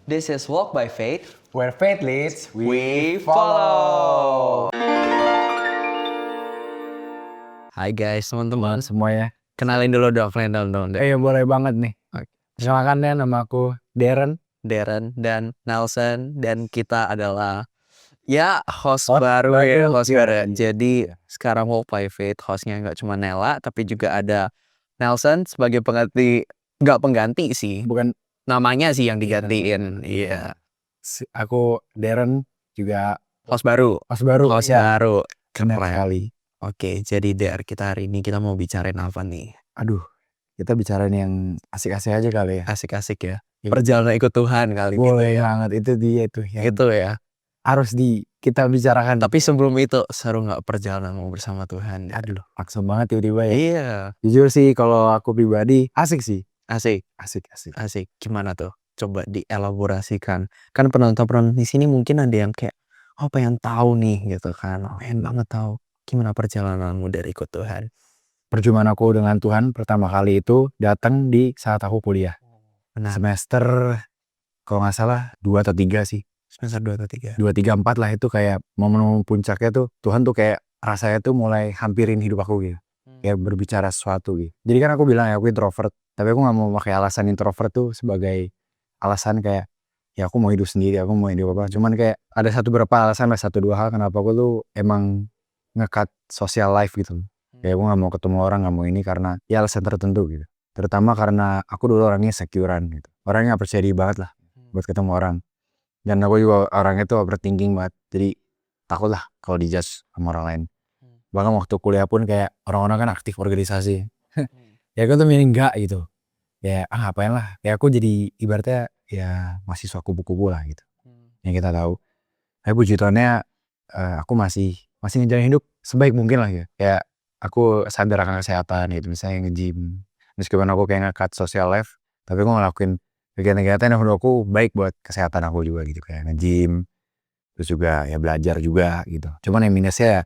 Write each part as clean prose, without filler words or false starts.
This is Walk by Faith. Where faith leads, We follow. Hai guys, teman-teman. Semuanya. Kenalin dulu dong, kenalin dong. Boleh banget nih. Oke. Silakan ya, nama aku Darren. Darren dan Nelson, dan kita adalah host Host baru baru. ya, host Iya, baru. iya. Jadi sekarang Walk by Faith hostnya nggak cuma Nela, tapi juga ada Nelson sebagai nggak pengganti sih, Bukan namanya sih yang digantiin. Iya. Aku Darren juga Host baru. host baru. Host Iya. baru. Benar Keren. sekali. Oke, jadi Dar, hari ini kita mau bicarain apa nih? Aduh, kita bicarain yang asik-asik aja kali ya. Asik-asik ya. Iya. Perjalanan ikut Tuhan kali ini. Boleh banget, itu dia tuh yang Itu ya. harus kita bicarakan. Tapi sebelum itu, seru nggak perjalanan mau bersama Tuhan? Aduh, langsung banget tiba-tiba ya. Iya. Jujur sih kalau aku pribadi asik sih. Asik. Asik. Gimana tuh? Coba dielaborasikan. Kan penonton-penonton di sini mungkin ada yang kayak, pengen tahu nih gitu kan. Pengen banget tahu gimana perjalananmu dari ikut Tuhan. Perjumpaan aku dengan Tuhan pertama kali itu datang di saat aku kuliah. Benar. Semester kalau nggak salah 2 atau 3 sih. Semester 2 atau 3. 2, 3, 4 lah, itu kayak momen puncaknya tuh Tuhan tuh kayak rasanya tuh mulai hampirin hidup aku gitu. Kayak berbicara sesuatu gitu. Jadi kan aku bilang ya aku introvert, tapi aku gak mau pakai alasan introvert tuh sebagai alasan kayak ya aku mau hidup sendiri, aku mau hidup apa. Cuman kayak ada beberapa alasan lah, 1-2 hal kenapa aku tuh emang nge-cut social life gitu. Kayak aku gak mau ketemu orang, gak mau ini karena ya alasan tertentu gitu. Terutama karena aku dulu orangnya securean gitu. Orangnya gak percaya diri banget lah buat ketemu orang. Dan aku juga orangnya tuh overthinking banget. Jadi takut lah kalau dijudge sama orang lain. Bahkan waktu kuliah pun kayak orang-orang kan aktif organisasi. Ya aku tuh milih enggak gitu. Ya ngapain lah. Ya aku jadi ibaratnya ya mahasiswa kupu-kupu lah gitu. Yang kita tahu. Tapi puji Tuhannya aku masih ngejalanin hidup sebaik mungkin lah ya. Kayak aku sadar akan kesehatan gitu. Misalnya nge-gym. Meskipun aku kayak nge-cut social life, tapi aku ngelakuin kegiatan-kegiatan yang menurut aku baik buat kesehatan aku juga gitu. Kayak nge-gym. Terus juga ya belajar juga gitu. Cuman yang minusnya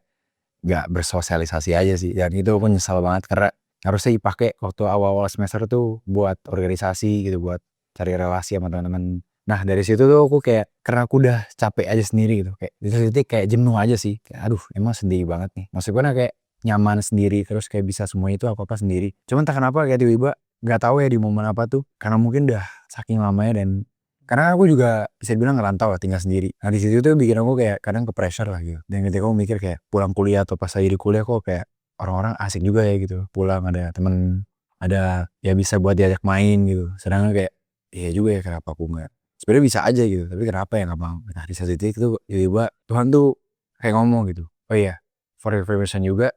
gak bersosialisasi aja sih. Dan itu aku nyesal banget karena harusnya dipakai waktu awal-awal semester tuh buat organisasi gitu, buat cari relasi sama teman-teman. Nah dari situ tuh aku kayak karena aku udah capek aja sendiri gitu, kayak di titik kayak jenuh aja sih. Kayak, aduh emang sendiri banget nih. Maksudnya kayak nyaman sendiri, terus kayak bisa semua itu apa-apa sendiri. Cuman tak kenapa kayak tiba-tiba gak tahu ya di momen apa tuh, karena mungkin udah saking lamanya dan karena aku juga bisa dibilang ngerantau lah, tinggal sendiri. Nah di situ tuh bikin aku kayak kadang ke pressure lah gitu. Dan ketika aku mikir kayak pulang kuliah atau pas lagi di kuliah kok kayak orang-orang asik juga ya gitu. Pulang ada temen, ada ya bisa buat diajak main gitu. Sedangkan kayak iya juga ya kenapa aku nggak. Sebenarnya bisa aja gitu, tapi kenapa ya nggak mau. Nah di satu titik itu tiba-tiba Tuhan tuh kayak ngomong gitu. Oh iya, for information juga.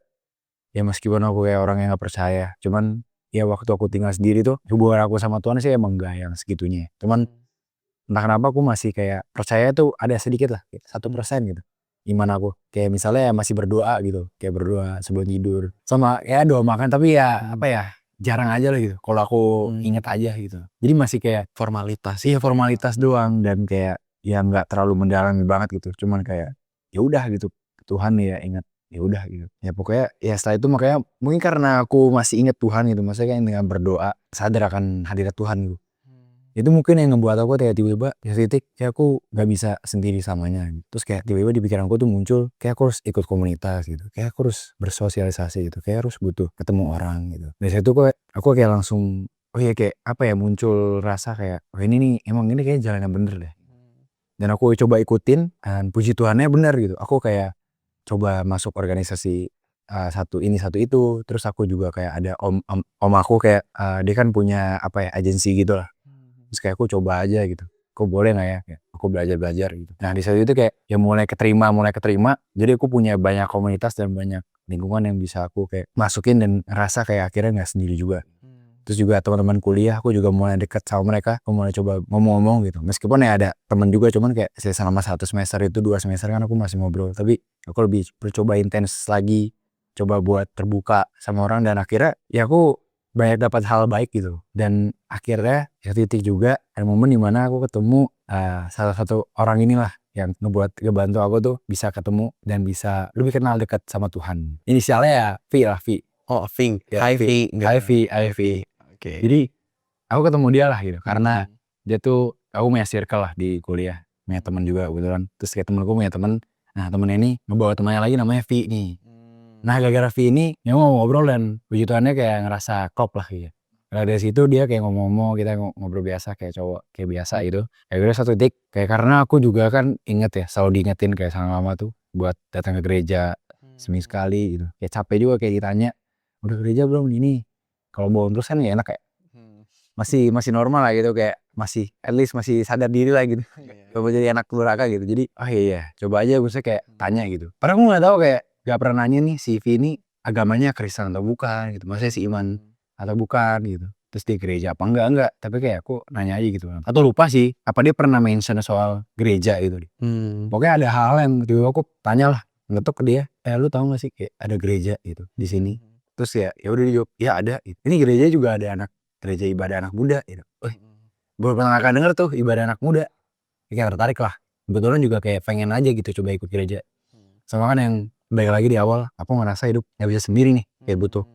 Ya meskipun aku kayak orang yang nggak percaya, cuman ya waktu aku tinggal sendiri tuh hubungan aku sama Tuhan sih emang gak yang segitunya. Cuman entah kenapa aku masih kayak percaya tuh ada sedikit lah, 1% gitu iman aku. Kayak misalnya ya masih berdoa gitu, kayak berdoa sebelum tidur sama ya doa makan, tapi ya apa ya jarang aja lah gitu kalau aku inget aja gitu. Jadi masih kayak Formalitas. iya formalitas doang dan kayak ya nggak terlalu mendalami banget gitu. Cuman kayak ya udah gitu, Tuhan ya ingat, ya udah gitu. Ya pokoknya ya setelah itu makanya mungkin karena aku masih inget Tuhan gitu, maksudnya kayak dengan berdoa sadar akan hadirat Tuhan gitu. Itu mungkin yang ngebuat aku kayak tiba-tiba di titik kayak aku gak bisa sendiri samanya gitu. Terus kayak tiba-tiba di pikiranku tuh muncul kayak aku harus ikut komunitas gitu, kayak aku harus bersosialisasi gitu, kayak harus butuh ketemu orang gitu. Dari situ aku kayak langsung oh iya kayak apa ya, muncul rasa kayak oh ini nih emang ini kayak jalan yang bener deh. Dan aku coba ikutin dan puji Tuhannya bener gitu. Aku kayak coba masuk organisasi satu ini satu itu. Terus aku juga kayak ada om aku kayak dia kan punya apa ya agensi gitu lah. Terus kayak aku coba aja gitu, kok boleh gak ya, kayak aku belajar gitu. Nah di saat itu kayak ya mulai keterima, jadi aku punya banyak komunitas dan banyak lingkungan yang bisa aku kayak masukin dan ngerasa kayak akhirnya gak sendiri juga. Terus juga teman-teman kuliah aku juga mulai deket sama mereka, aku mulai coba ngomong-ngomong gitu. Meskipun ya ada temen juga, cuman kayak selama 1 semester itu 2 semester kan aku masih ngobrol, tapi aku lebih bercoba intens lagi, coba buat terbuka sama orang dan akhirnya ya aku banyak dapat hal baik gitu. Dan akhirnya ya titik juga ada momen dimana aku ketemu salah satu orang inilah yang ngebantu aku tuh bisa ketemu dan bisa lebih kenal dekat sama Tuhan. Inisialnya ya V lah, V. Oh, Ving. Ya, Hi V. Hi V. Oke. Jadi aku ketemu dia lah gitu karena dia tuh aku punya circle lah di kuliah, punya teman juga kebetulan. Terus kayak temenku punya teman, nah temennya ini ngebawa temannya lagi namanya V nih. Nah gara-gara V ini ya ngobrol dan puji Tuhannya kayak ngerasa klop lah gitu. Nah dari situ dia kayak ngomong-ngomong, kita ngobrol biasa kayak cowok kayak biasa gitu. Kayak udah satu titik kayak karena aku juga kan inget ya, selalu diingetin kayak sama mama tuh buat datang ke gereja seminggu sekali gitu. Kayak capek juga kayak ditanya, udah ke gereja belum ini? Kalau bohong terus kan ya enak kayak masih normal lah gitu, kayak masih at least masih sadar diri lah gitu. Gak mau jadi anak durhaka gitu. Jadi oh iya coba aja gue kayak tanya gitu. Padahal gue gak tahu, kayak gak pernah nanya nih si V ini agamanya Kristen atau bukan gitu. Maksudnya si iman atau bukan gitu. Terus di gereja apa enggak. Tapi kayak aku nanya aja gitu. Atau lupa sih apa dia pernah mention soal gereja gitu. Pokoknya ada hal yang tiba-tiba aku tanya lah, ngetok ke dia, lu tahu gak sih kayak ada gereja gitu di sini. Terus ya udah dijawab, ya ada gitu. Ini gereja juga ada gereja ibadah anak muda gitu. Baru pernah denger tuh ibadah anak muda. Kayak tertarik lah. Kebetulan juga kayak pengen aja gitu coba ikut gereja. Sama kan yang baik lagi di awal, aku ngerasa hidup gak bisa sendiri nih. Kayak butuh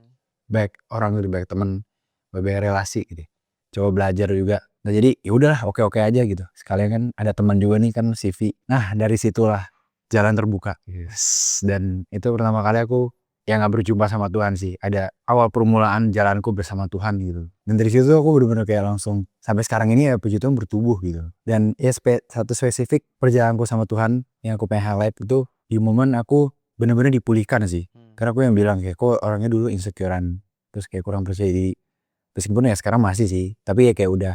baik orang gitu, baik temen, baik relasi gitu. Coba belajar juga. Nah jadi ya udahlah oke aja gitu. Sekalian kan ada teman juga nih kan CV. Nah dari situlah jalan terbuka. Dan itu pertama kali aku yang gak berjumpa sama Tuhan sih. Ada awal permulaan jalanku bersama Tuhan gitu. Dan dari situ aku bener-bener kayak langsung sampai sekarang ini ya puji Tuhan bertumbuh gitu. Dan ya satu spesifik perjalananku sama Tuhan yang aku pengen highlight itu di momen aku bener-bener dipulihkan sih. Karena aku yang bilang kayak kok orangnya dulu insecurean, terus kayak kurang percaya diri. Meskipun ya sekarang masih sih, tapi ya kayak udah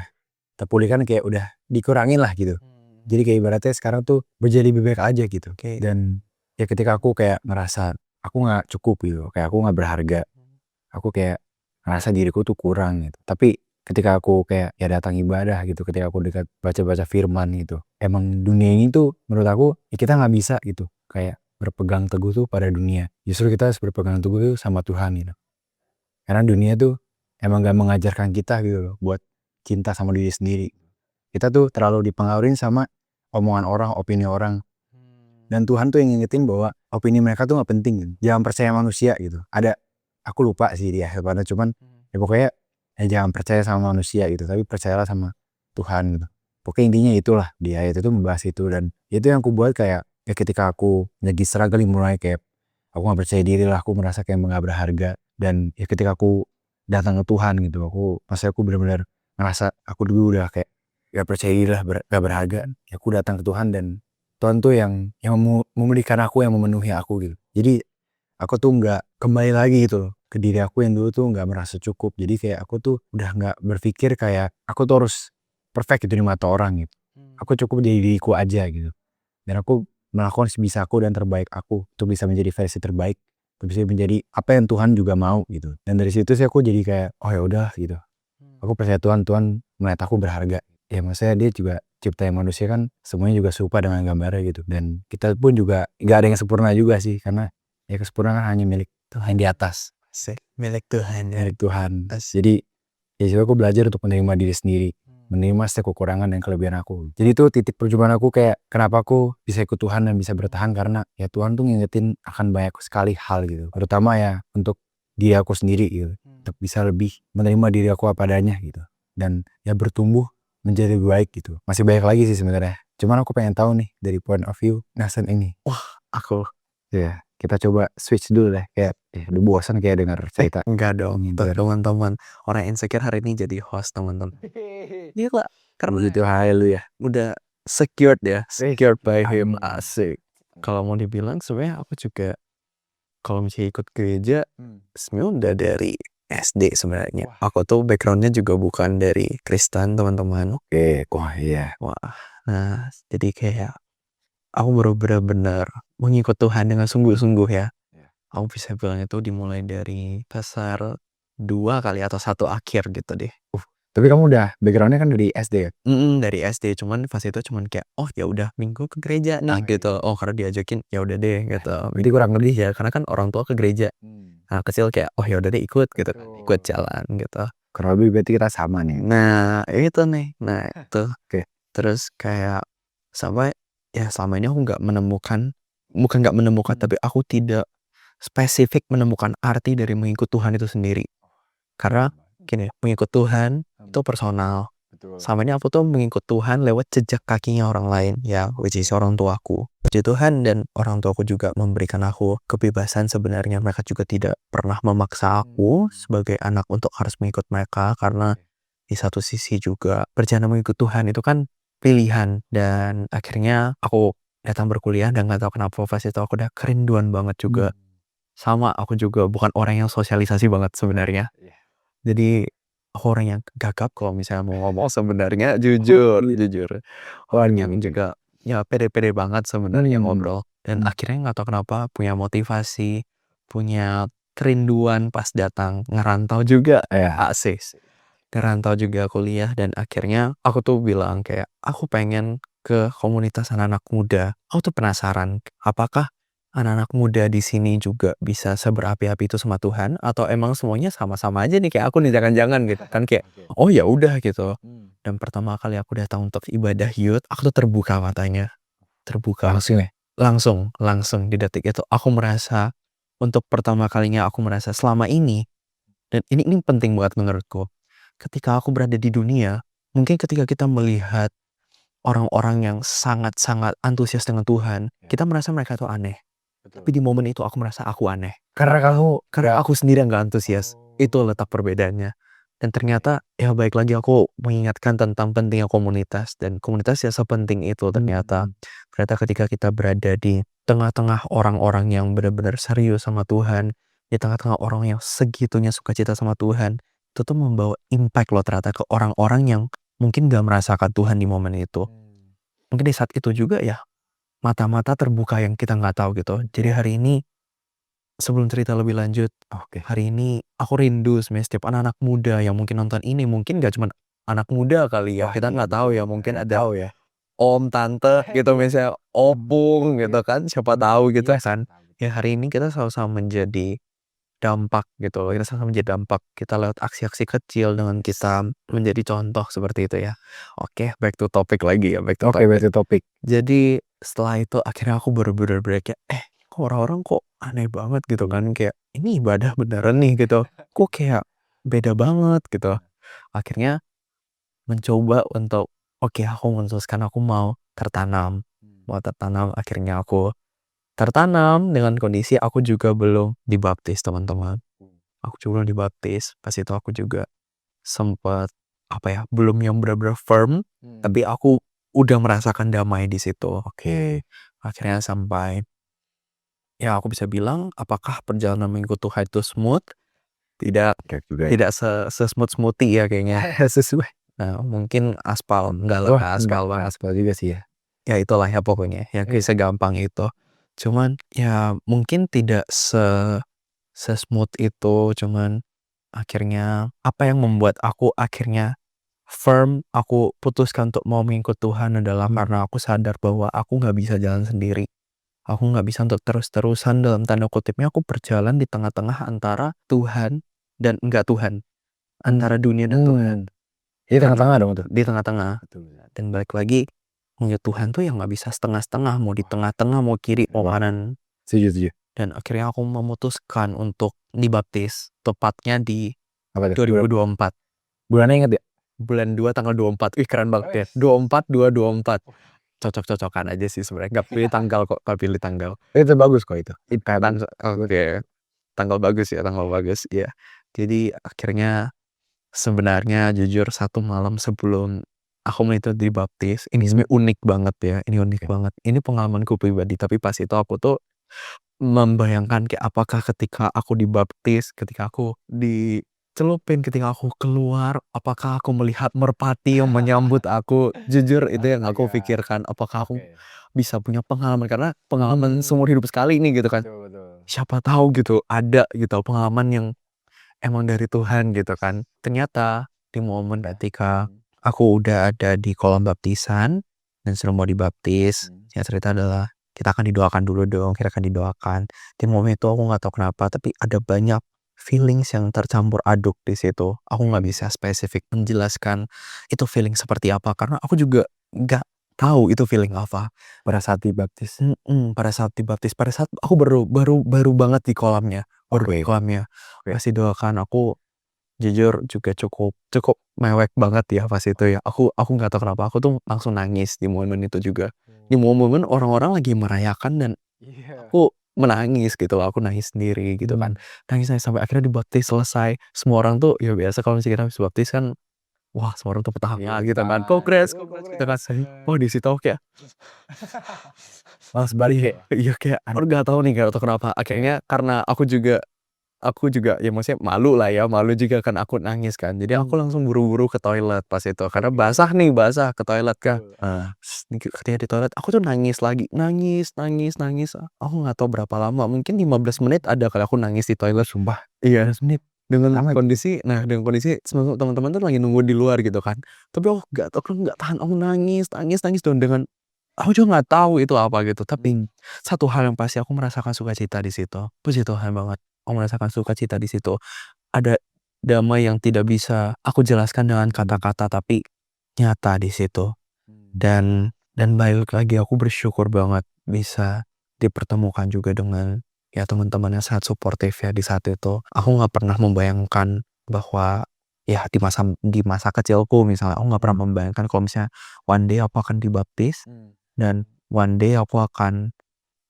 terpulihkan, kayak udah dikurangin lah gitu. Jadi kayak ibaratnya sekarang tuh menjadi lebih baik aja gitu. Dan ya ketika aku kayak ngerasa aku gak cukup gitu, kayak aku gak berharga, aku kayak ngerasa diriku tuh kurang gitu. Tapi ketika aku kayak ya datang ibadah gitu, ketika aku dekat baca-baca firman gitu, emang dunia ini tuh menurut aku ya kita gak bisa gitu kayak berpegang teguh tuh pada dunia. Justru kita harus berpegang teguh tuh sama Tuhan gitu. Karena dunia tuh emang gak mengajarkan kita gitu loh buat cinta sama diri sendiri. Kita tuh terlalu dipengaruhi sama omongan orang, opini orang. Dan Tuhan tuh yang ngingetin bahwa opini mereka tuh gak penting gitu. Jangan percaya manusia gitu. Ada, aku lupa sih di akhir pada, cuman ya pokoknya ya jangan percaya sama manusia gitu, tapi percayalah sama Tuhan gitu. Pokoknya intinya itulah, di ayat itu membahas itu. Dan itu yang aku buat kayak ya ketika aku lagi struggling mulai kayak aku gak percaya diri lah, aku merasa kayak gak berharga. Dan ya ketika aku datang ke Tuhan gitu, maksudnya aku benar-benar ngerasa aku dulu udah kayak gak percaya diri lah, gak berharga. Ya aku datang ke Tuhan dan Tuhan tuh yang memulihkan aku, yang memenuhi aku gitu. Jadi aku tuh gak kembali lagi gitu loh ke diri aku yang dulu tuh gak merasa cukup. Jadi kayak aku tuh udah gak berpikir kayak aku tuh harus perfect gitu di mata orang gitu. Aku cukup di diriku aja gitu. Dan aku melakukan sebisaku dan terbaik aku untuk bisa menjadi versi terbaik, untuk bisa menjadi apa yang Tuhan juga mau gitu. Dan dari situ sih aku jadi kayak oh ya udah gitu. Aku percaya Tuhan melihat aku berharga. Ya maksudnya dia juga ciptain manusia kan semuanya juga serupa dengan gambarnya gitu. Dan kita pun juga gak ada yang sempurna juga sih, karena ya kesempurnaan hanya milik Tuhan di atas. Milik Tuhan ya. Milik Tuhan. Jadi ya situ aku belajar untuk menerima diri sendiri, menerima setiap kekurangan dan kelebihan aku. Jadi itu titik perjumpaan aku kayak kenapa aku bisa ikut Tuhan dan bisa bertahan, karena ya Tuhan tuh ngingetin akan banyak sekali hal gitu. Terutama ya untuk diri aku sendiri gitu. Untuk bisa lebih menerima diri aku apa adanya gitu. Dan ya bertumbuh menjadi lebih baik gitu. Masih banyak lagi sih sebenarnya. Cuman aku pengen tahu nih dari point of view Nathan ini. Wah, aku ya kita coba switch dulu deh, kayak udah bosan kayak denger cerita. enggak dong. Tuh, teman-teman, orang insecure hari ini jadi host teman-teman. Gila, karena Begitu haleluya. udah secured ya, secured by him. Amin. Asik. Kalau mau dibilang sebenarnya aku juga kalau misalnya ikut gereja sebenarnya udah dari SD sebenarnya. Aku tuh backgroundnya juga bukan dari Kristen teman-teman. Oke, wah iya. Wah, nah jadi kayak aku baru benar-benar mengikut Tuhan dengan sungguh-sungguh ya. Aku bisa bilang itu dimulai dari pasar 2 kali atau 1 akhir gitu deh. Tapi kamu udah backgroundnya kan dari SD ya? Dari SD, cuman pas itu cuman kayak oh ya udah minggu ke gereja nih gitu. Oh karena diajakin ya udah deh gitu. Berarti kurang lebih Ya karena kan orang tua ke gereja. Nah kecil kayak oh ya udah deh ikut gitu kan, ikut jalan gitu. kurang lebih berarti kita sama nih. Nah itu nih, nah itu. Oke. Terus kayak sampai ya selama ini aku bukan nggak menemukan, tapi aku tidak spesifik menemukan arti dari mengikut Tuhan itu sendiri. Karena gini, mengikut Tuhan itu personal. Selama ini aku tuh mengikut Tuhan lewat jejak kakinya orang lain, ya, which is orang tuaku. Puji Tuhan, dan orang tuaku juga memberikan aku kebebasan sebenarnya. Mereka juga tidak pernah memaksa aku sebagai anak untuk harus mengikut mereka, karena di satu sisi juga perjalanan mengikut Tuhan itu kan pilihan. Dan akhirnya aku datang berkuliah dan gak tahu kenapa pas itu aku udah kerinduan banget juga. Sama, aku juga bukan orang yang sosialisasi banget sebenarnya. Jadi aku orang yang gagap kalau misalnya mau ngomong sebenarnya, jujur. Orang yang juga ya pede-pede banget sebenarnya ngobrol. Dan akhirnya nggak tahu kenapa punya motivasi, punya kerinduan pas datang ngerantau juga, ASIS. Ngerantau juga kuliah, dan akhirnya aku tuh bilang kayak aku pengen ke komunitas anak-anak muda. Aku tuh penasaran apakah anak-anak muda di sini juga bisa seberapi-api itu sama Tuhan, atau emang semuanya sama-sama aja nih kayak aku nih, jangan-jangan gitu kan, kayak oh ya udah gitu. Dan pertama kali aku datang untuk ibadah youth, aku tuh terbuka matanya, terbuka langsung di detik itu aku merasa, untuk pertama kalinya aku merasa selama ini, dan ini penting banget menurutku, ketika aku berada di dunia, mungkin ketika kita melihat orang-orang yang sangat-sangat antusias dengan Tuhan, kita merasa mereka tuh aneh. Tapi di momen itu aku merasa aku aneh. Karena aku sendiri yang gak antusias. Itu letak perbedaannya. Dan ternyata ya baik lagi aku mengingatkan tentang pentingnya komunitas. Dan komunitas ya sepenting itu ternyata. Ternyata ketika kita berada di tengah-tengah orang-orang yang benar-benar serius sama Tuhan, di tengah-tengah orang yang segitunya sukacita sama Tuhan, itu tuh membawa impact loh ternyata ke orang-orang yang mungkin gak merasakan Tuhan di momen itu. Mungkin di saat itu juga ya mata-mata terbuka yang kita nggak tahu gitu. Jadi hari ini, sebelum cerita lebih lanjut, hari ini aku rindu sebenarnya setiap anak-anak muda yang mungkin nonton ini. Mungkin gak cuma anak muda kali ya, kita nggak tahu ya, mungkin ada om, tante gitu, misalnya opung gitu kan, siapa tahu gitu kan. Ya hari ini kita sama-sama menjadi dampak gitu loh, kita sama-sama menjadi dampak, kita lewat aksi-aksi kecil dengan kita menjadi contoh seperti itu ya. Oke, back to topic lagi ya, back to topic. Jadi setelah itu akhirnya aku bener-bener kayak kok orang-orang kok aneh banget gitu kan, kayak ini ibadah beneran nih gitu, kok kayak beda banget gitu. Akhirnya mencoba untuk aku memutuskan aku mau tertanam, akhirnya aku tertanam dengan kondisi aku juga belum dibaptis, teman-teman. Aku juga belum dibaptis. Pas itu aku juga sempat belum yang benar-benar firm, tapi aku udah merasakan damai di situ. Akhirnya sampai ya aku bisa bilang apakah perjalanan mengikut Tuhan itu smooth? Tidak se-smooth-smoothie ya kayaknya. Sesuai. Nah, mungkin aspal, enggak lah aspal banget. Aspal juga sih ya. Ya itulah ya pokoknya, ya kayak segampang itu. Cuman ya mungkin tidak se-smooth itu, cuman akhirnya apa yang membuat aku akhirnya firm, aku putuskan untuk mau mengikut Tuhan adalah karena aku sadar bahwa aku nggak bisa jalan sendiri. Aku nggak bisa untuk terus-terusan dalam tanda kutipnya aku berjalan di tengah-tengah antara Tuhan dan enggak Tuhan. Antara dunia dan Tuhan. Di tengah-tengah dong tuh. Di tengah-tengah. Dan balik lagi, mengikut Tuhan tuh yang nggak bisa setengah-setengah, mau di tengah-tengah, mau kiri, mau kanan. Setuju. Dan akhirnya aku memutuskan untuk dibaptis, tepatnya di Apa tuh? 2024. Bulannya inget ya? Bulan 2 tanggal 24. Wih keren banget ya. 24. Cocok-cocokan aja sih sebenarnya. Gak pilih tanggal kok, gak pilih tanggal. Itu bagus kok itu. Tanggal bagus ya, tanggal bagus ya. Jadi akhirnya sebenarnya jujur 1 malam sebelum aku itu dibaptis, ini sebenarnya unik banget ya. Ini unik banget. Ini pengalamanku pribadi, tapi pas itu aku tuh membayangkan kayak apakah ketika aku dibaptis, ketika aku dicelupin, ketika aku keluar, apakah aku melihat merpati yang menyambut aku. Jujur itu yang aku pikirkan, apakah aku bisa punya pengalaman, karena pengalaman seumur hidup sekali ini gitu kan. Siapa tahu gitu ada gitu pengalaman yang emang dari Tuhan gitu kan. Ternyata di momen ketika aku udah ada di kolam baptisan dan sudah mau dibaptis, ya cerita adalah kita akan didoakan dulu dong, kita akan didoakan. Di momen itu aku nggak tahu kenapa, tapi ada banyak feelings yang tercampur aduk di situ. Aku nggak bisa spesifik menjelaskan itu feeling seperti apa, karena aku juga nggak tahu itu feeling apa. Pada saat dibaptis. Pada saat dibaptis, pada saat aku baru banget di kolamnya, Pas didoakan aku jujur juga cukup mewek banget ya pas itu ya. Aku nggak tahu kenapa aku tuh langsung nangis di momen itu juga. Di momen orang-orang lagi merayakan dan aku menangis gitu, aku nangis sendiri gitu kan. Nangis sampai akhirnya dibaptis selesai. Semua orang tuh ya biasa kalau misalnya kita habis baptis kan, wah semua orang tepuk tangan gitu kan. Congrats gitu kan. Oh di situ aku kayak Langsung balik ya. iya kayak aku nggak tahu nih nggak tahu kenapa. Akhirnya karena aku juga ya maksudnya malu lah ya, malu juga kan aku nangis kan. Jadi aku langsung buru-buru ke toilet pas itu karena basah ke toilet kan. Ketika di toilet aku tuh nangis lagi, nangis. Aku nggak tahu berapa lama, mungkin 15 menit ada kali aku nangis di toilet. Sumpah. Iya, menit. dengan kondisi teman-teman tuh lagi nunggu di luar gitu kan. Tapi aku nggak tahan, aku nangis dan dengan aku juga nggak tahu itu apa gitu. Tapi satu hal yang pasti aku merasakan sukacita di situ. Puji Tuhan banget. Aku merasakan sukacita di situ. Ada damai yang tidak bisa aku jelaskan dengan kata-kata tapi nyata di situ. Dan balik lagi aku bersyukur banget bisa dipertemukan juga dengan ya teman-teman yang sangat suportif ya di saat itu. Aku nggak pernah membayangkan bahwa ya di masa kecilku misalnya aku nggak pernah membayangkan kalau misalnya one day aku akan dibaptis dan one day aku akan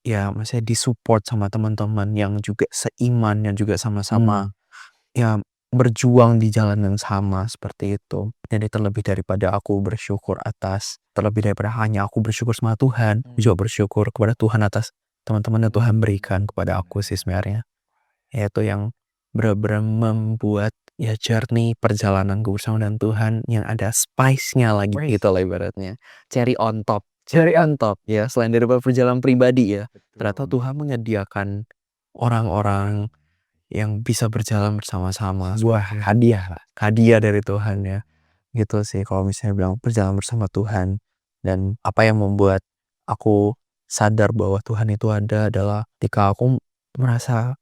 ya maksudnya disupport sama teman-teman yang juga seiman, yang juga sama-sama ya berjuang di jalan yang sama seperti itu. Jadi terlebih daripada aku bersyukur terlebih daripada hanya aku bersyukur sama Tuhan, aku juga bersyukur kepada Tuhan atas teman-teman yang Tuhan berikan kepada aku sih sebenarnya. Yaitu yang benar-benar membuat ya journey perjalananku bersama dengan Tuhan yang ada spice-nya lagi gitu lah ibaratnya. Cherry on top ya, selain daripada perjalanan pribadi ya. Ternyata Tuhan menyediakan orang-orang yang bisa berjalan bersama-sama. Sebuah hadiah lah. Hadiah dari Tuhan ya. Gitu sih kalau misalnya bilang perjalanan bersama Tuhan. Dan apa yang membuat aku sadar bahwa Tuhan itu ada adalah ketika aku merasa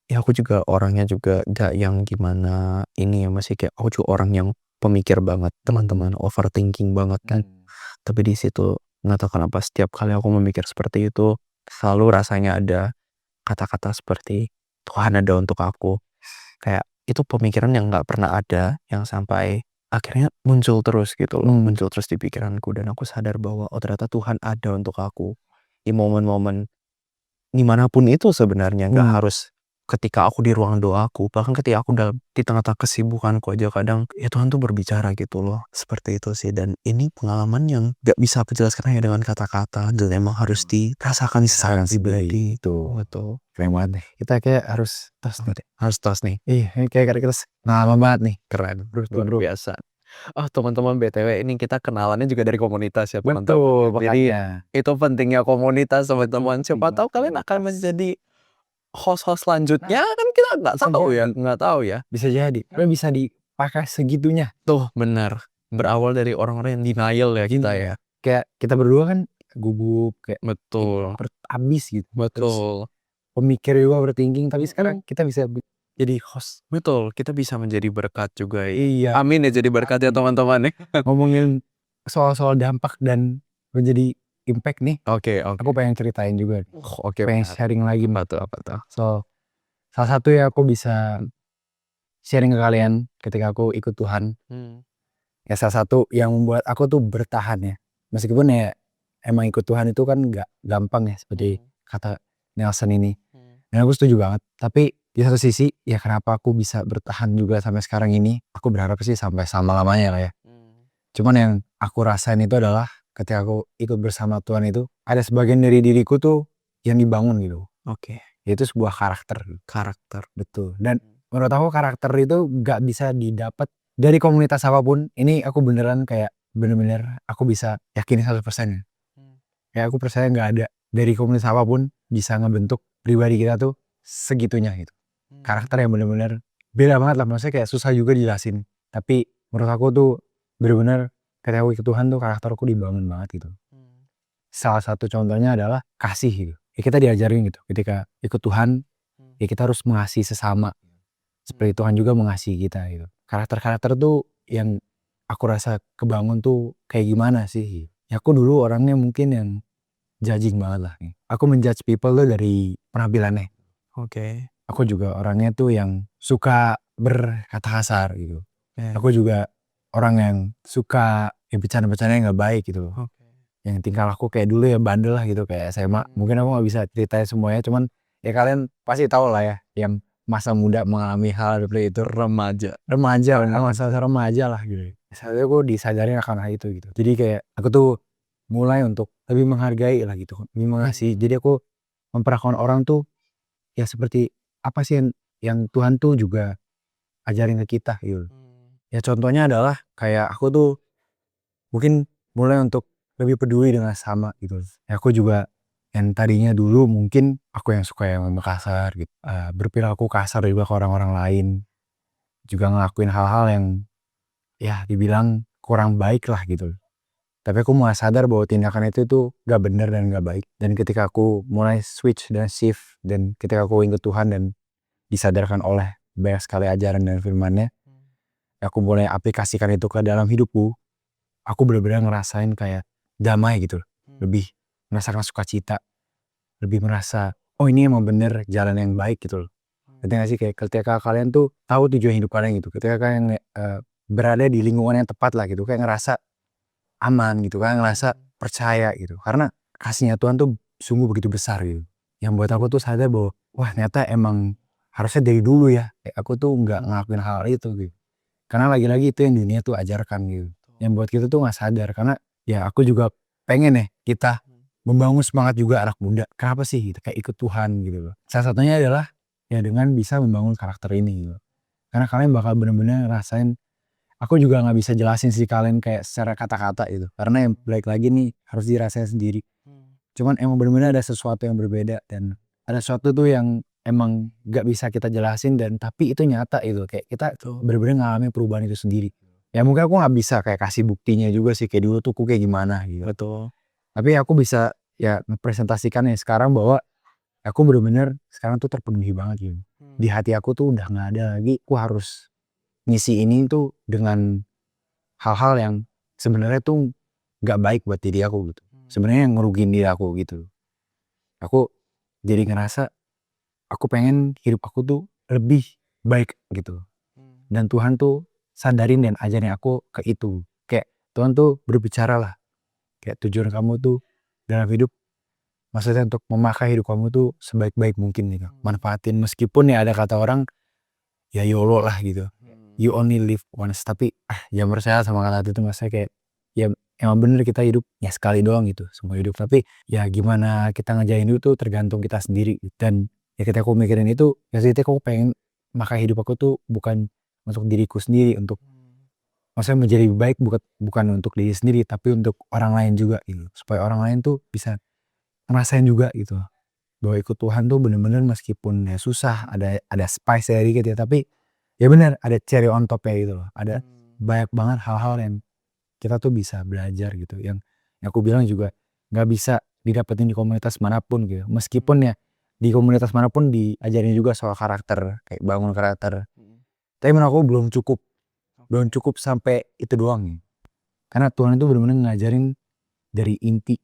ya aku juga orangnya juga gak yang gimana ini ya, masih kayak aku juga orang yang pemikir banget teman-teman, overthinking banget kan. Tapi di situ nggak tahu kenapa setiap kali aku memikir seperti itu selalu rasanya ada kata-kata seperti Tuhan ada untuk aku. Kayak itu pemikiran yang nggak pernah ada, yang sampai akhirnya muncul terus gitu loh, muncul terus di pikiranku dan aku sadar bahwa oh ternyata Tuhan ada untuk aku di momen-momen dimanapun itu sebenarnya. Nggak harus ketika aku di ruang doaku, bahkan ketika aku di tengah-tengah kesibukanku aja kadang ya Tuhan tuh berbicara gitu loh, seperti itu sih. Dan ini pengalaman yang nggak bisa aku jelaskan hanya dengan kata-kata dan emang harus dirasakan secara pribadi. Itu Betul. keren banget nih. Kita kayak harus tos nih. Iya, Iya, kayak kita pengalaman banget nih. keren, luar Bro. biasa. Oh teman-teman BTW ini kita kenalannya juga dari komunitas ya teman-teman. Betul, Jadi makanya. itu pentingnya komunitas teman-teman. Penting Siapa tahu banget kalian akan komunitas. menjadi host-host selanjutnya kan kita nggak tahu ya. Bisa jadi. Tapi bisa dipakai segitunya. Tuh benar. Berawal dari orang-orang yang denial ya kita ya. Kayak kita berdua kan gugup kayak Betul. abis gitu. Terus Betul. pemikir juga overthinking. Tapi sekarang kita bisa jadi host. Betul. Kita bisa menjadi berkat juga ya. Iya. Amin ya jadi berkat ya teman-teman nih. Ngomongin soal-soal dampak dan menjadi impact nih. Oke. Aku pengen ceritain juga. Oke. Pengen sharing lagi. Apa tuh? So, salah satu ya aku bisa sharing ke kalian ketika aku ikut Tuhan. Ya salah satu yang membuat aku tuh bertahan ya. Meskipun ya emang ikut Tuhan itu kan gak gampang ya seperti kata Nelson ini. Dan aku setuju banget. Tapi di satu sisi ya kenapa aku bisa bertahan juga sampai sekarang ini. Aku berharap sih sampai selama-lamanya lah ya. Cuman yang aku rasain itu adalah ketika aku ikut bersama Tuhan itu ada sebagian dari diriku tuh yang dibangun gitu. Oke. Itu sebuah karakter. Betul. Dan menurut aku karakter itu gak bisa didapat dari komunitas apapun. Ini aku beneran kayak bener-bener aku bisa yakini 100% ya. Kayak aku percaya gak ada dari komunitas apapun bisa ngebentuk pribadi kita tuh segitunya gitu. Karakter yang bener-bener beda banget lah. Maksudnya kayak susah juga dijelasin. Tapi menurut aku tuh bener-bener ketika aku ikut Tuhan tuh karakterku dibangun banget gitu. Salah satu contohnya adalah kasih gitu. Ya kita diajarin gitu ketika ikut Tuhan ya kita harus mengasihi sesama. Seperti Tuhan juga mengasihi kita gitu. Karakter-karakter tuh yang aku rasa kebangun tuh kayak gimana sih. Ya aku dulu orangnya mungkin yang judging banget lah. Aku menjudge people tuh dari penampilannya. Oke. Aku juga orangnya tuh yang suka berkata kasar gitu. Aku juga orang yang suka bercanda-bercanda yang nggak baik gitu. Yang tingkah laku kayak dulu ya bandel lah gitu kayak SMA. Mungkin aku nggak bisa ceritain semuanya, cuman ya kalian pasti tahu lah ya yang masa muda mengalami hal seperti itu. Remaja masa remaja lah gitu. Saya aku disadarin akan hal itu gitu. Jadi kayak aku tuh mulai untuk lebih menghargai lah gitu, lebih mengasihi. Jadi aku memperlakukan orang tuh ya seperti apa sih yang Tuhan tuh juga ajarin ke kita gitu. Ya contohnya adalah kayak aku tuh mungkin mulai untuk lebih peduli dengan sama gitu. Ya aku juga yang tadinya dulu mungkin aku yang suka yang kasar gitu, berperilaku kasar juga ke orang-orang lain, juga ngelakuin hal-hal yang ya dibilang kurang baik lah gitu. Tapi aku mulai sadar bahwa tindakan itu tuh gak benar dan gak baik. Dan ketika aku mulai switch dan shift, dan ketika aku ingat Tuhan dan disadarkan oleh banyak sekali ajaran dan firman-Nya, aku mulai aplikasikan itu ke dalam hidupku. Aku benar-benar ngerasain kayak damai gitu, lebih merasakan sukacita, lebih merasa oh ini emang bener jalan yang baik gitu loh. Ngerti gak sih, kayak ketika kalian tuh tahu tujuan hidup kalian gitu, ketika kalian berada di lingkungan yang tepat lah gitu, kayak ngerasa aman gitu kan, ngerasa percaya gitu, karena kasihnya Tuhan tuh sungguh begitu besar gitu, yang buat aku tuh sadar bahwa wah ternyata emang harusnya dari dulu ya kayak aku tuh nggak ngelakuin hal itu gitu, karena lagi-lagi itu yang dunia tuh ajarkan gitu, yang buat kita tuh nggak sadar. Karena ya aku juga pengen ya kita membangun semangat juga anak muda, kenapa sih gitu, kayak ikut Tuhan gitu loh. Salah satunya adalah ya dengan bisa membangun karakter ini gitu, karena kalian bakal bener-bener ngerasain. Aku juga nggak bisa jelasin sih kalian kayak secara kata-kata gitu, karena yang balik lagi nih harus dirasain sendiri. Cuman emang bener-bener ada sesuatu yang berbeda, dan ada sesuatu tuh yang emang gak bisa kita jelasin, dan tapi itu nyata itu kayak kita bener-bener ngalamin perubahan itu sendiri. Ya mungkin aku nggak bisa kayak kasih buktinya juga sih kayak dulu tuh aku kayak gimana gitu. Betul. Tapi aku bisa ya ngepresentasikan ya sekarang bahwa aku bener-bener sekarang tuh terpenuhi banget gitu. Di hati aku tuh udah nggak ada lagi aku harus ngisi ini tuh dengan hal-hal yang sebenarnya tuh nggak baik buat diri aku gitu. Sebenarnya yang ngerugiin diri aku gitu. Aku jadi ngerasa aku pengen hidup aku tuh lebih baik gitu. Dan Tuhan tuh sadarin dan ajarin aku ke itu. Kayak Tuhan tuh berbicara lah. Kayak tujuan kamu tuh dalam hidup, maksudnya untuk memakai hidup kamu tuh sebaik-baik mungkin gitu. Manfaatin meskipun ya ada kata orang ya YOLO lah gitu. You only live once. Tapi jangan percaya sama kata itu, maksudnya kayak ya emang bener kita hidup ya sekali doang gitu semua hidup. Tapi ya gimana kita ngejain hidup tuh tergantung kita sendiri. Dan ya ketika aku mikirin itu, ya sih aku pengen makai hidup aku tuh bukan untuk diriku sendiri, untuk maksudnya menjadi lebih baik, bukan untuk diri sendiri tapi untuk orang lain juga gitu, supaya orang lain tuh bisa ngerasain juga gitu bahwa ikut Tuhan tuh bener-bener meskipun ya susah, ada spice ya dikit ya, tapi ya bener ada cherry on top-nya gitu loh. Ada banyak banget hal-hal yang kita tuh bisa belajar gitu, yang aku bilang juga nggak bisa didapetin di komunitas manapun gitu. Meskipun ya di komunitas manapun diajarin juga soal karakter, kayak bangun karakter, tapi menurut aku belum cukup sampai itu doang ya. Karena Tuhan itu benar-benar ngajarin dari inti,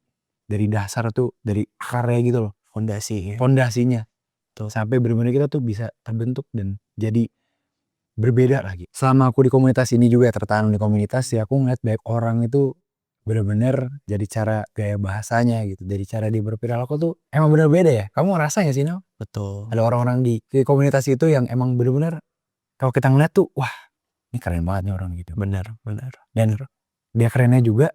dari dasar tuh, dari akarnya gitu loh, fondasinya tuh, sampai benar-benar kita tuh bisa terbentuk dan jadi berbeda lagi. Selama aku di komunitas ini juga tertanam di komunitas, ya aku ngeliat banyak orang itu benar-benar jadi cara gaya bahasanya gitu, dari cara dia berperilaku tuh emang bener beda ya. Kamu ngerasa gak sih Nau? Betul. Ada orang-orang di komunitas itu yang emang bener-bener kalau kita ngeliat tuh wah ini keren banget nih orang gitu. Benar. Dan dia kerennya juga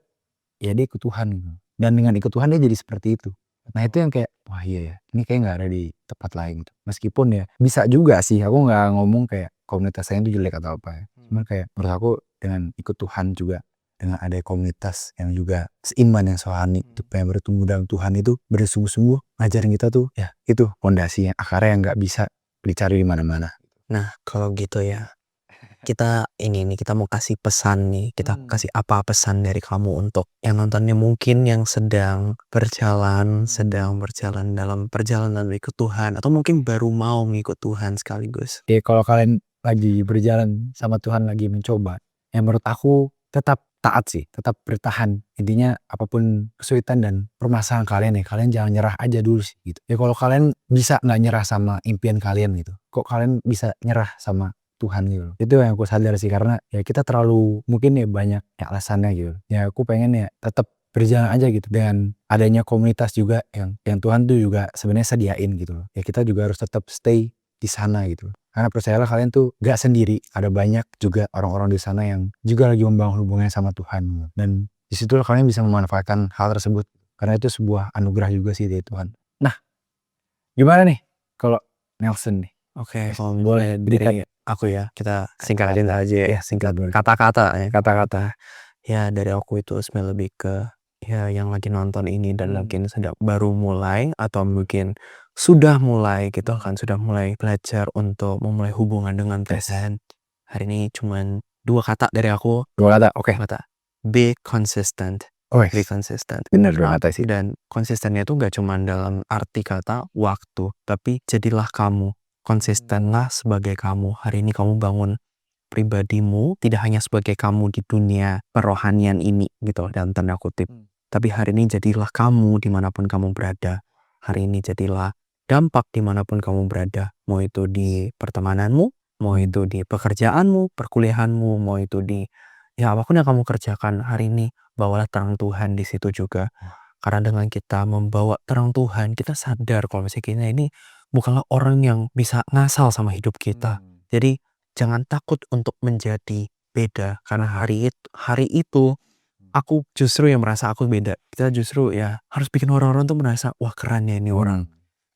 ya dia ikut Tuhan gitu. Dan dengan ikut Tuhan dia jadi seperti itu. Nah itu yang kayak wah iya ya, ini kayak gak ada di tempat lain gitu. Meskipun ya bisa juga sih, aku gak ngomong kayak komunitas lain itu jelek atau apa ya. Cuman kayak menurut aku dengan ikut Tuhan juga, dengan ada komunitas yang juga seiman yang sohani, pengen bertumbuh dalam Tuhan itu bersungguh-sungguh ngajarin kita tuh ya itu fondasinya, akarnya yang gak bisa dicari di mana-mana. Nah kalau gitu ya, kita mau kasih pesan nih, kita kasih apa pesan dari kamu untuk yang nontonnya mungkin yang sedang berjalan dalam perjalanan ikut Tuhan, atau mungkin baru mau ngikut Tuhan sekaligus. Ya kalau kalian lagi berjalan sama Tuhan, lagi mencoba, ya menurut aku tetap taat sih, tetap bertahan. Intinya apapun kesulitan dan permasalahan kalian ya, kalian jangan nyerah aja dulu sih gitu. Ya kalau kalian bisa nggak nyerah sama impian kalian gitu, kok kalian bisa nyerah sama Tuhan gitu. Itu yang aku sadar sih, karena ya kita terlalu mungkin ya banyak ya alasannya gitu. Ya aku pengen ya tetap berjalan aja gitu dengan adanya komunitas juga yang Tuhan tuh juga sebenarnya sediain gitu loh. Ya kita juga harus tetap stay di sana gitu. Karena percayalah kalian tuh gak sendiri, ada banyak juga orang-orang di sana yang juga lagi membangun hubungannya sama Tuhan. Dan disitulah kalian bisa memanfaatkan hal tersebut, karena itu sebuah anugerah juga sih dari Tuhan. Nah, gimana nih kalau Nelson nih? Oke, kalau boleh dari aku ya, kita singkatin aja ya, singkat boleh. kata-kata ya, kata-kata. Ya dari aku itu sebenarnya lebih ke ya yang lagi nonton ini dan mungkin sedang baru mulai atau mungkin sudah mulai gitu kan, sudah mulai belajar untuk memulai hubungan dengan Tuhan. Hari ini cuman 2 kata dari aku. 2 kata, oke. Kata, be consistent. Oh, Be consistent. bener 2 kata sih. Dan konsistennya itu gak cuma dalam arti kata waktu, tapi jadilah kamu. Konsistenlah sebagai kamu. Hari ini kamu bangun pribadimu tidak hanya sebagai kamu di dunia perohanian ini gitu dalam tanda kutip. Tapi hari ini jadilah kamu dimanapun kamu berada. Hari ini jadilah dampak dimanapun kamu berada. Mau itu di pertemananmu, mau itu di pekerjaanmu, perkuliahanmu, mau itu di ya apapun yang kamu kerjakan hari ini, bawalah terang Tuhan di situ juga. Karena dengan kita membawa terang Tuhan, kita sadar kalau misalnya kita ini bukanlah orang yang bisa ngasal sama hidup kita. Jadi jangan takut untuk menjadi beda, karena hari itu aku justru yang merasa aku beda. Kita justru ya harus bikin orang-orang tuh merasa wah keren ya ini orang.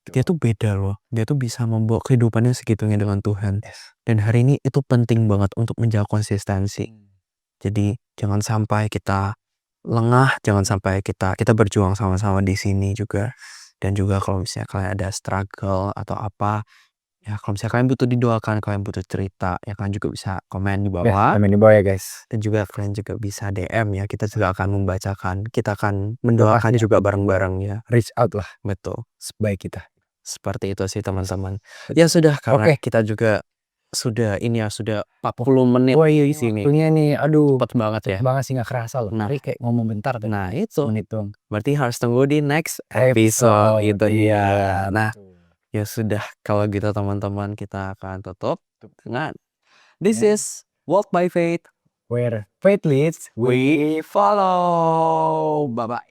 Dia tuh beda loh. Dia tuh bisa membawa kehidupannya segitunya dengan Tuhan. Dan hari ini itu penting banget untuk menjaga konsistensi. Jadi jangan sampai kita lengah, jangan sampai kita berjuang sama-sama di sini juga. Dan juga kalau misalnya kalian ada struggle atau apa, ya kalau misalnya kalian butuh didoakan, kalian butuh cerita, ya kalian juga bisa komen di bawah. Komen di bawah ya guys. Dan juga kalian juga bisa DM ya, kita juga akan membacakan, kita akan mendoakan juga bareng-bareng ya. Reach out lah, Betul. sebaik kita. Seperti itu sih teman-teman. Ya sudah, karena kita juga sudah ini ya, sudah 40 menit di sini. Waktunya nih, aduh. Cepet banget ya. Cepet banget sih, gak kerasa loh. Nah, kayak ngomong bentar tuh. Nah itu, Menit doang. berarti harus tunggu di next episode itu dia. Nah, ya sudah, kalau gitu teman-teman kita akan tutup dengan this is Walk by Faith, Where faith leads, we follow. Bye-bye.